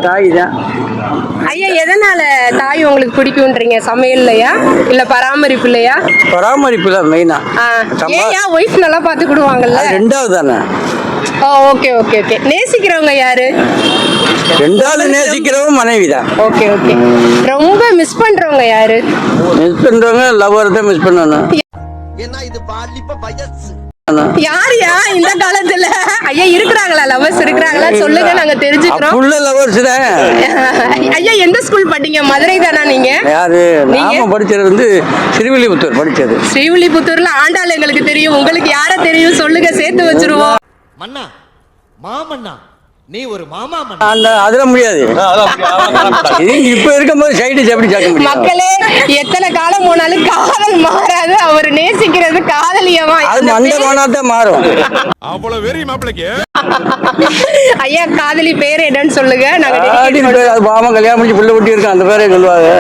தாய் தான். ஐயா, எதனால தாய் உங்களுக்கு பிடிக்கும்ன்றீங்க? சமையல்லையா இல்ல பராமரிப்புலையா? பராமரிப்புல மெயினா. ஏயா ஒய்ஃப் நல்லா பாத்துக்கிடுவாங்கல்ல? ரெண்டாவது தானே. Okay okay okay. நேசிக்கிறவங்க யாரு? ரெண்டாவது நேசிக்கிறவங்க மனைவி தான். Okay okay. ரொம்ப மிஸ் பண்றவங்க யாரு? மிஸ் பண்றவங்க லவ்வர் தான் மிஸ் பண்ணணும். யாருயா இந்த காலத்துல? ஐயா இருக்கிறாங்களா? லவர்ஸ் இருக்கிறாங்களா? சொல்லுங்க, நாங்க தெரிஞ்சுக்கிறோம். ஃபுல்ல லவர்ஸ் தான். ஐயா, எந்த ஸ்கூல் படிச்சீங்க? மதுரை தானா நீங்க? யாரு? நாம படிச்சது வந்து ஸ்ரீவில்லிபுத்தூர் படிச்சது. ஸ்ரீவில்லிபுத்தூர்ல ஆண்டாள் எங்களுக்கு தெரியும். உங்களுக்கு யார தெரியும் சொல்லுங்க, சேர்த்து வச்சிருவோம். மன்னா மாமன்னா, நீ ஒரு மாமா மன்னா. அந்த அதெல்லாம் முடியாது. இப்ப இருக்கும்போது சைடு எப்படி கேட்க முடியும்? மக்களே, எத்தனை காலம் போனாலும் காதல் மாறாது. அவர் நேசிக்கிறது காதலியமா? அது அந்த மானாத்தான் மாறும். அவ்வளவு வெறி மாப்பிளைக்கு. ஐயா, காதலி பேர் என்னன்னு சொல்லுங்க. நாங்க அது பாவம் கல்யாணம் முடிச்சு புள்ள குட்டி இருக்கு, அந்த பேரே சொல்லுவாங்க.